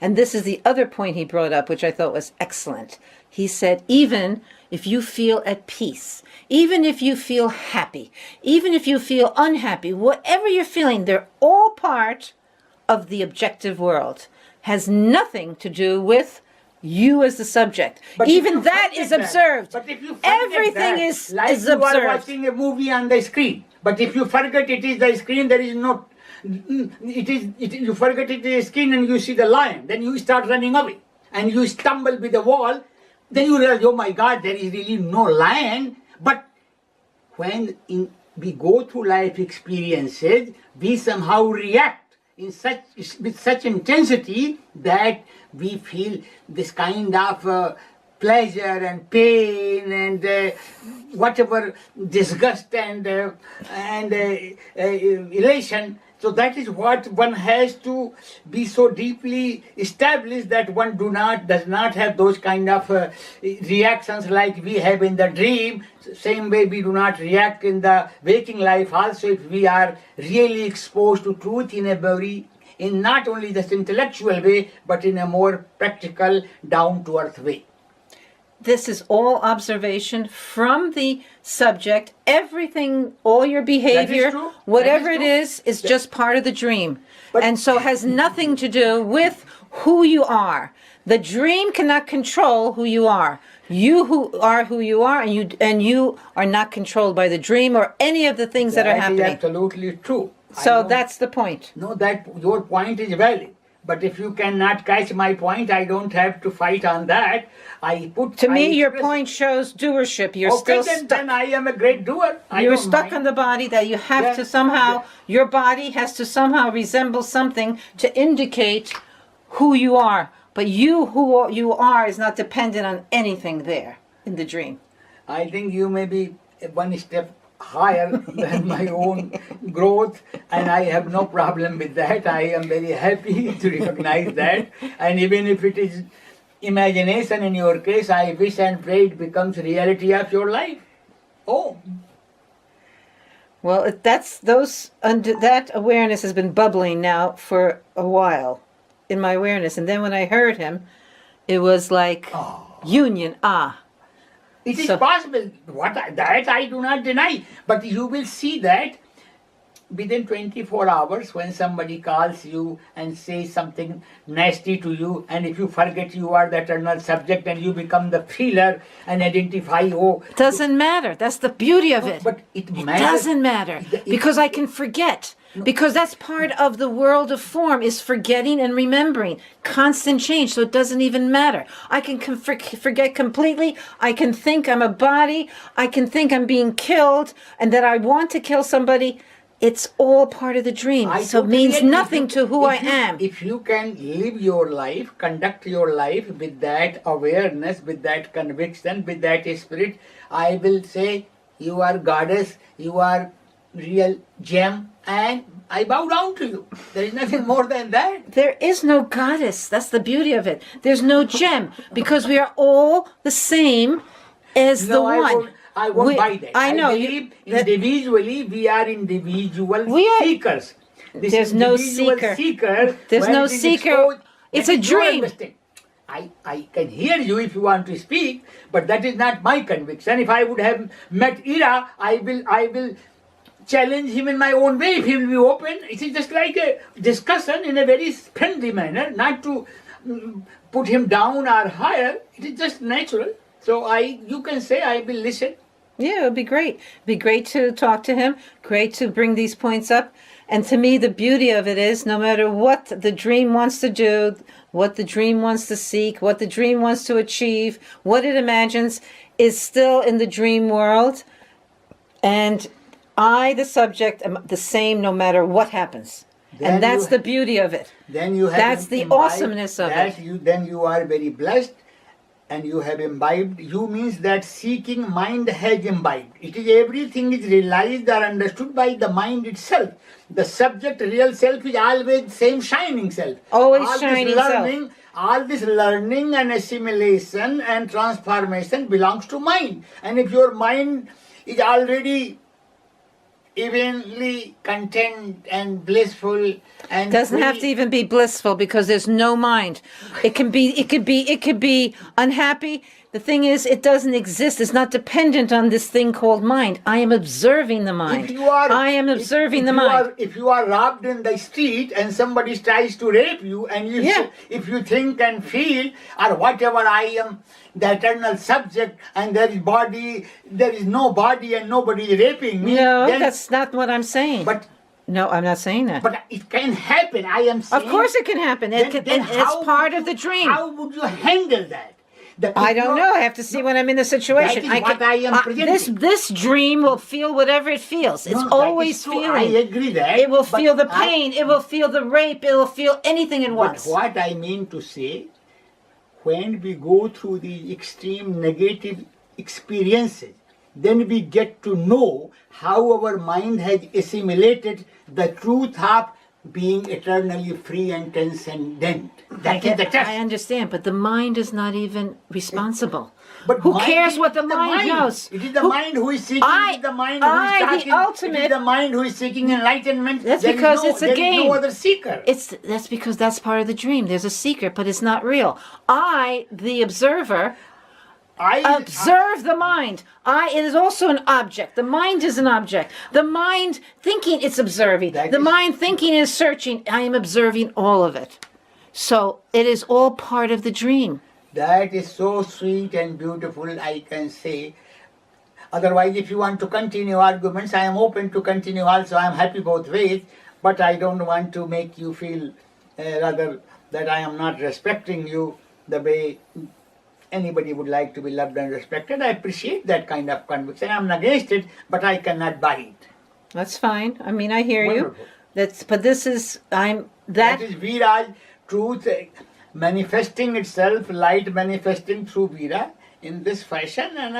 A: And this is the other point he brought up, which I thought was excellent. He said, even if you feel at peace, even if you feel happy, even if you feel unhappy, whatever you're feeling, they're all part of the objective world. Has nothing to do with you as the subject.
C: But if
A: Even
C: you
A: that
C: forget
A: is observed.
C: But if you forget
A: Everything
C: that,
A: is
C: like you
A: observed.
C: are watching a movie on the screen. But if you forget it is the screen, there is no. You forget it is the screen and you see the lion. Then you start running away and you stumble with the wall. Then you realize, oh my God, there is really no lion. But when we go through life experiences, we somehow react with such intensity that we feel this kind of pleasure and pain and whatever disgust and elation. So that is what one has to be so deeply established, that one does not have those kind of reactions like we have in the dream. Same way we do not react in the waking life also, if we are really exposed to truth in not only this intellectual way, but in a more practical, down-to-earth way.
A: this is all observation from the subject. Everything, all your behavior,
C: true.
A: whatever
C: That
A: it
C: is
A: is just part of the dream.
C: But-
A: And so has nothing to do with who you are. The dream cannot control who you are. You who you are, and you are not controlled by the dream or any of the things that are
C: That is
A: happening.
C: absolutely true. I
A: So
C: don't-
A: that's the point.
C: No, that your point is valid. But if you cannot catch my point, I don't have to fight on that.
A: To me, your point shows doership. You're
C: Okay,
A: still
C: then,
A: stuck.
C: then I am a great doer.
A: You're stuck on the body that you have
C: Yeah.
A: to somehow, your body has to somehow resemble something to indicate who you are. But who you are is not dependent on anything there in the dream.
C: I think you may be one step higher than my own growth, and I have no problem with that. I am very happy to recognize that. And even if it is imagination in your case, I wish and pray it becomes reality of your life. Oh,
A: Well, that awareness has been bubbling now for a while in my awareness. And then when I heard him, it was like union.
C: it is
A: So-
C: possible. That I do not deny. But you will see that within 24 hours when somebody calls you and says something nasty to you, and if you forget you are the eternal subject and you become the feeler and identify,
A: Doesn't matter. That's the beauty of it.
C: but it
A: It
C: matters.
A: doesn't matter because I can forget. Because that's part of the world of form is forgetting and remembering. Constant change. So it doesn't even matter. I can forget completely. I can think I'm a body. I can think I'm being killed and that I want to kill somebody. It's all part of the dream.
C: I
A: So it
C: totally
A: means
C: agree.
A: nothing to who I
C: If you-
A: am.
C: If you can live your life, conduct your life with that awareness, with that conviction, with that spirit, I will say you are goddess, you are real gem, and I bow down to you. There is nothing more than that.
A: There is no goddess. That's the beauty of it. There's no gem because we are all the same as the
C: No,
A: one.
C: I won't buy that.
A: I know.
C: believe individually we are individual
A: We are-
C: seekers. This
A: There's no
C: individual
A: seeker.
C: seeker.
A: There's
C: when
A: no
C: it is
A: seeker.
C: exposed,
A: It's
C: that
A: a
C: is your
A: dream.
C: mistake. I can hear you if you want to speak, but that is not my conviction. If I would have met Ira, I will challenge him in my own way if he will be open. It is just like a discussion in a very friendly manner, not to put him down or higher. It is just natural. So you can say I will listen.
A: Yeah, it would be great. It'd be great to talk to him, great to bring these points up. And to me, the beauty of it is no matter what the dream wants to do, what the dream wants to seek, what the dream wants to achieve, what it imagines is still in the dream world. And I, the subject, am the same no matter what happens.
C: Then
A: And that's
C: you-
A: the beauty of it.
C: Then you have
A: That's the
C: imbibed
A: awesomeness of
C: that
A: it.
C: Then you are very blessed, and you have imbibed. You means that seeking mind has imbibed. It is everything is realized or understood by the mind itself. The subject, real self, is always same shining self.
A: Always
C: all
A: shining
C: this
A: self.
C: learning, all this learning and assimilation and transformation belongs to mind. And if your mind is already evenly content and blissful and
A: Doesn't have
C: free-
A: to even be blissful because there's no mind. It can be unhappy. The thing is, it doesn't exist. It's not dependent on this thing called mind. I am observing the mind. I am observing the mind.
C: If you are robbed in the street and somebody tries to rape you, and if you think and feel or whatever, I am the eternal subject, and there is no body and nobody is raping me.
A: No,
C: then-
A: that's not what I'm saying.
C: But
A: No, I'm not saying that.
C: but it can happen. I am saying.
A: Of course it can happen.
C: Then
A: It's
C: how
A: part
C: would
A: of the
C: you-
A: dream.
C: How would you handle that?
A: I don't know. I have to see when I'm in the situation.
C: That is what I am presenting.
A: This dream will feel whatever it feels. It's
C: No, that
A: always
C: is true.
A: feeling.
C: I agree that.
A: It will
C: but
A: feel the
C: I-
A: pain. It will feel the rape. It will feel anything at
C: But
A: once.
C: what I mean to say, when we go through the extreme negative experiences, then we get to know how our mind has assimilated the truth of being eternally free and transcendent. That is the test.
A: I understand, but the mind is not even responsible.
C: But
A: who
C: mind
A: cares
C: is
A: what the
C: the
A: mind knows?
C: It is the
A: Who-
C: mind who is seeking.
A: I-
C: it is the mind who is
A: I, the
C: talking. It
A: ultimate-
C: is the mind who is seeking enlightenment.
A: That's
C: There is
A: because
C: no-
A: it's a
C: there is
A: game.
C: no other seeker.
A: That's because that's part of the dream. There's a secret, but it's not real. I, the observer, Observe the mind. It is also an object. The mind is an object. The mind thinking it's observing. The mind thinking is searching. I am observing all of it. So it is all part of the dream.
C: That is so sweet and beautiful, I can say. Otherwise, if you want to continue arguments, I am open to continue also. I am happy both ways. But I don't want to make you feel rather that I am not respecting you the way anybody would like to be loved and respected. I appreciate that kind of conviction. I'm against it, but I cannot buy it.
A: That's fine. I mean, I hear
C: Wonderful.
A: you. But this is,
C: That is Vera's truth manifesting itself, light manifesting through Vera in this fashion, and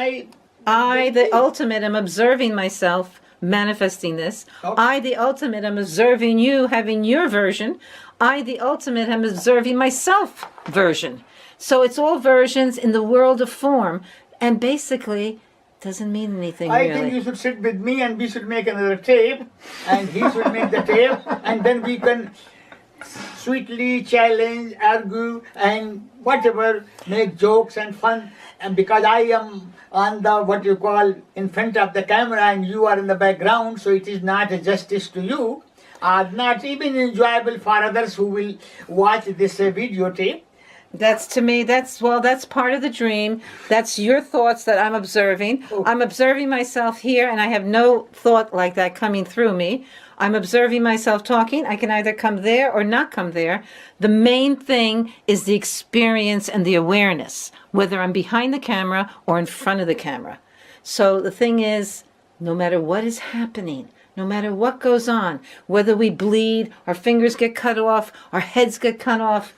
A: the ultimate, am observing myself manifesting this.
C: Okay.
A: I, the ultimate, am observing you having your version. I, the ultimate, am observing myself version. So it's all versions in the world of form, and basically doesn't mean anything
C: I
A: really.
C: think you should sit with me and we should make another tape, and he should make the tape, and then we can sweetly challenge, argue, and whatever, make jokes and fun. And because I am on the what you call in front of the camera and you are in the background, so it is not a justice to you, not even enjoyable for others who will watch this videotape.
A: That's to me, that's part of the dream. That's your thoughts that I'm observing.
C: Oh.
A: I'm observing myself here, and I have no thought like that coming through me. I'm observing myself talking. I can either come there or not come there. The main thing is the experience and the awareness, whether I'm behind the camera or in front of the camera. So the thing is, no matter what is happening, no matter what goes on, whether we bleed, our fingers get cut off, our heads get cut off,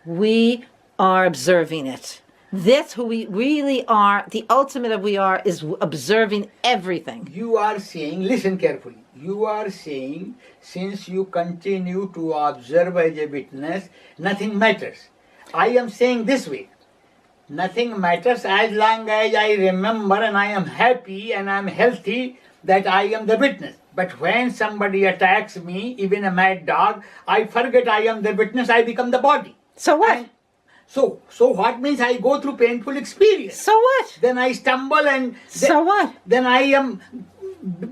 A: we are observing it. That's who we really are. The ultimate of we are is observing everything.
C: You are saying, listen carefully, you are saying, since you continue to observe as a witness, nothing matters. I am saying this way, nothing matters as long as I remember and I am happy and I am healthy that I am the witness. But when somebody attacks me, even a mad dog, I forget I am the witness, I become the body.
A: So what?
C: And so what means I go through painful experience?
A: So what?
C: Then I stumble and
A: So what?
C: then I am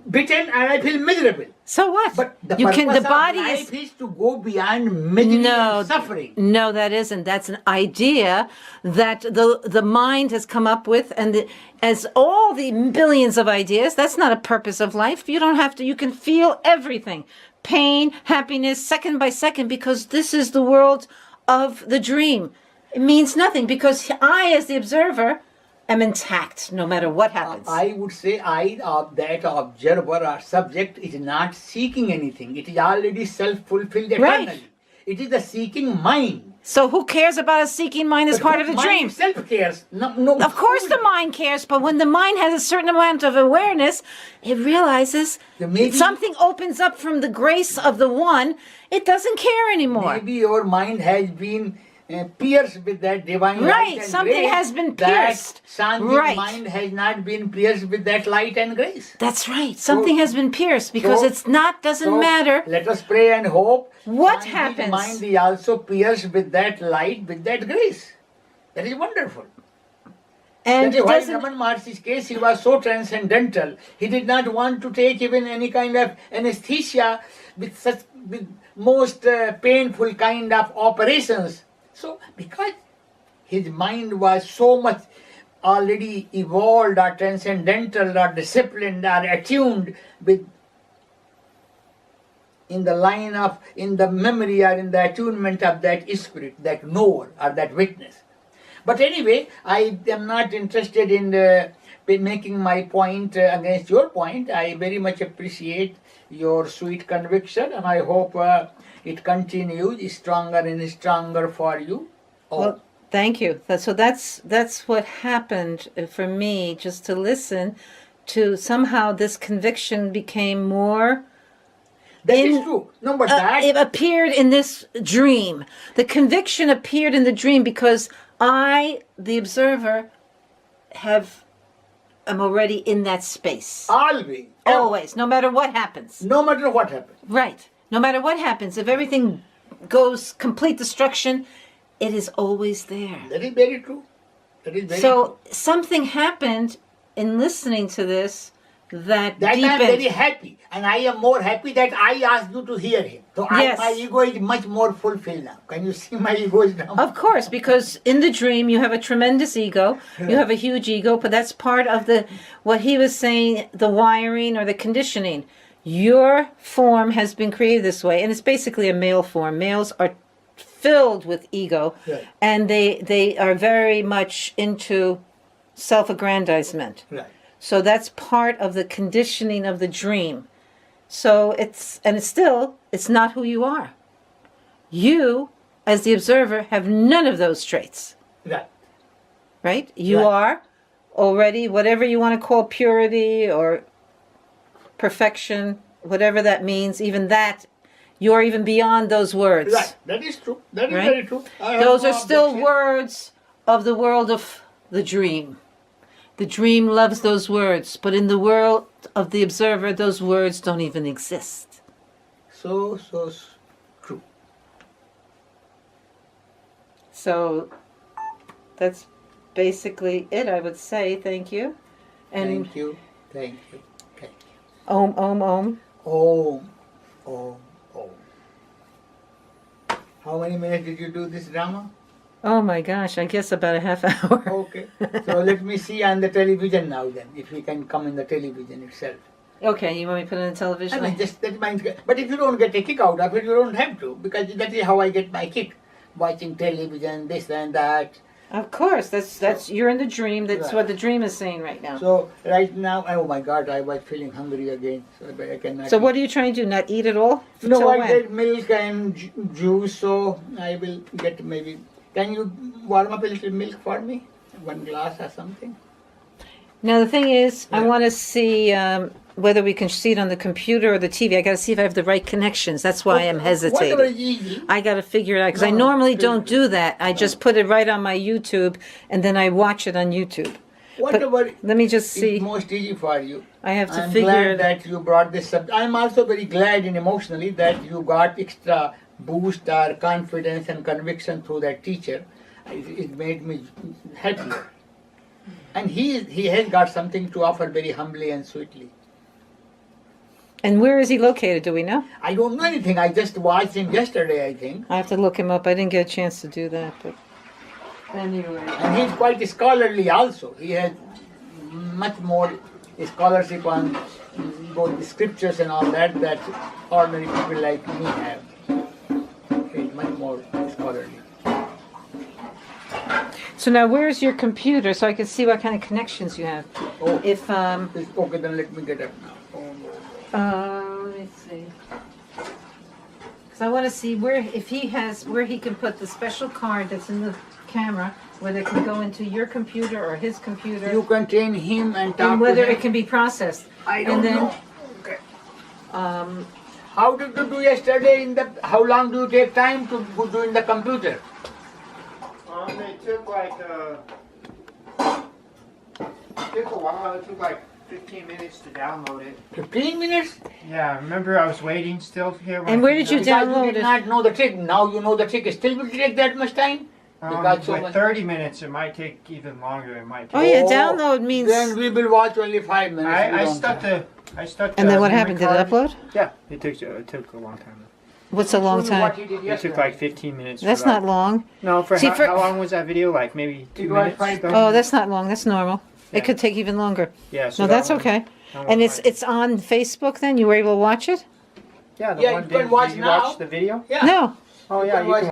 C: bitten and I feel miserable.
A: So what?
C: But the
A: you
C: purpose
A: can. The
C: of
A: body
C: life
A: is.
C: is to go beyond misery
A: No,
C: and suffering.
A: no, that isn't. That's an idea that the mind has come up with, and as all the billions of ideas, that's not a purpose of life. You don't have to. You can feel everything, pain, happiness, second by second, because this is the world of the dream. It means nothing because I, as the observer, am intact no matter what happens.
C: I would say that observer or subject is not seeking anything. It is already self-fulfilled eternally.
A: Right.
C: It is the seeking mind.
A: So who cares about a seeking mind as
C: But
A: part of the
C: mind
A: dream?
C: itself cares. No,
A: Of course the mind cares, but when the mind has a certain amount of awareness, it realizes
C: Maybe-
A: something opens up from the grace of the one, it doesn't care anymore.
C: Maybe your mind has been pierced with that divine
A: Right,
C: light and
A: something
C: grace.
A: has been
C: that
A: pierced.
C: Shanti's
A: Right.
C: mind has not been pierced with that light and grace.
A: That's right. Something has been pierced because doesn't
C: So,
A: matter
C: Let us pray and hope.
A: what
C: Shanti's
A: happens.
C: mind is also pierced with that light, with that grace. That is wonderful.
A: And
C: That is
A: it
C: why in
A: doesn't.
C: Raman Maharsi's case, he was so transcendental. He did not want to take even any kind of anesthesia with most painful kind of operations. So, because his mind was so much already evolved or transcendental or disciplined or attuned with in the memory or in the attunement of that spirit, that knower or that witness. But anyway, I am not interested in making my point against your point. I very much appreciate your sweet conviction, and I hope it continues stronger and stronger for you.
A: Well, thank you. So that's what happened for me, just to listen to somehow this conviction became more.
C: That is true. No, but
A: It appeared in this dream. The conviction appeared in the dream because I, the observer, am already in that space.
C: always,
A: Always, no matter what happens.
C: no matter what happens.
A: Right. No matter what happens, if everything goes complete destruction, it is always there.
C: That is very true. That is very
A: So something happened in listening to this that
C: that I am very
A: deepened.
C: happy, and I am more happy that I asked you to hear him. So
A: Yes.
C: my ego is much more fulfilled now. Can you see my ego is down?
A: Of course, because in the dream you have a tremendous ego. You have a huge ego, but that's part of the what he was saying, the wiring or the conditioning. Your form has been created this way, and it's basically a male form. Males are filled with ego,
C: Right.
A: and they are very much into self-aggrandizement.
C: Right.
A: So that's part of the conditioning of the dream. So it's not who you are. You, as the observer, have none of those traits,
C: Right.
A: right? You
C: Right.
A: are already whatever you want to call purity or perfection, whatever that means, even that, you are even beyond those words.
C: Right. That is true. That is
A: Right?
C: very true. I have
A: Those
C: no
A: are still
C: objection.
A: words of the world of the dream. The dream loves those words, but in the world of the observer, those words don't even exist.
C: So true.
A: So that's basically it, I would say. Thank you. And
C: Thank you. Thank you. Thank you.
A: Om, Om, Om.
C: Om. Om. Om. How many minutes did you do this drama?
A: Oh my gosh, I guess about a half hour.
C: Okay. So let me see on the television now then, if we can come in the television itself.
A: Okay, you want me to put it on
C: I
A: television?
C: mean, just that means, but if you don't get a kick out of it, you don't have to, because that is how I get my kick. Watching television, this and that.
A: Of course, that's you're in the dream. That's
C: Right.
A: what the dream is saying right now.
C: So right now, oh my God, I was feeling hungry again, so I cannot.
A: So
C: eat.
A: what are you trying to do? Not eat at all?
C: No,
A: Till
C: I
A: when?
C: get milk and juice, so I will get maybe. Can you warm up a little milk for me? One glass or something?
A: Now the thing is, I
C: Yeah.
A: want to see whether we can see it on the computer or the TV. I got to see if I have the right connections. That's why I'm
C: Whatever
A: hesitating.
C: is easy.
A: I got to figure it out because I
C: No,
A: normally
C: sure.
A: don't do that. I just put it right on my YouTube and then I watch it on YouTube.
C: Whatever
A: Let me just
C: is
A: see.
C: most easy for you.
A: I have to
C: I'm
A: figure
C: glad
A: it.
C: that you brought this up. I'm also very glad and emotionally that you got extra boost or confidence and conviction through that teacher. It made me happy. And he has got something to offer very humbly and sweetly.
A: And where is he located? Do we know?
C: I don't know anything. I just watched him yesterday, I think.
A: I have to look him up. I didn't get a chance to do that, but anyway.
C: And he's quite scholarly also. He has much more scholarship on both the scriptures and all that that ordinary people like me have. He's much more scholarly.
A: So now, where's your computer so I can see what kind of connections you have?
C: Oh,
A: If
C: okay, then let me get up now. Oh,
A: let me see. Because I want to see where if he has where he can put the special card that's in the camera, whether it can go into your computer or his computer,
C: you can train him and talk
A: and whether
C: to him.
A: it can be processed.
C: I don't
A: and then,
C: know. Okay.
A: Um,
C: How did you do yesterday in the? How long do you take time to do in the computer?
B: It took like it took a while. It took like 15 minutes to download it.
C: 15 minutes?
B: Yeah, remember I was waiting still here.
A: And where did you
C: Because
A: download
C: you did
A: it?
C: not know the trick. Now you know the trick. Still will take that much time? Because so
B: With
C: much-
B: 30 minutes, it might take even longer. It might take.
A: Oh yeah, download means.
C: Then we will watch only 5 minutes. we
B: I
C: don't
B: stuck
C: have.
B: the.
A: And then what
B: memory
A: happened? Did it
B: card.
A: upload?
B: Yeah, it took a long time.
A: What's a long
C: Show me what
A: time?
C: he did
B: It took
C: yesterday.
B: like 15 minutes.
A: That's
B: for that.
A: not long.
B: No, for
A: See,
B: how,
A: for-
B: how long was that video? Like maybe 2
C: It was
B: minutes.
C: 5
B: though?
A: Oh, that's not long. That's normal.
B: Yeah.
A: It could take even longer.
B: Yeah. So
A: No,
B: that
A: that's
B: one-
A: okay.
B: that one
A: And
B: was
A: it's on Facebook. Then you were able to watch it.
B: Yeah, the
C: Yeah,
B: one
C: you can
B: did
C: watch
B: you
C: now.
B: watch the video?
C: Yeah.
A: No.
B: Oh
C: You
B: yeah,
C: can
B: you can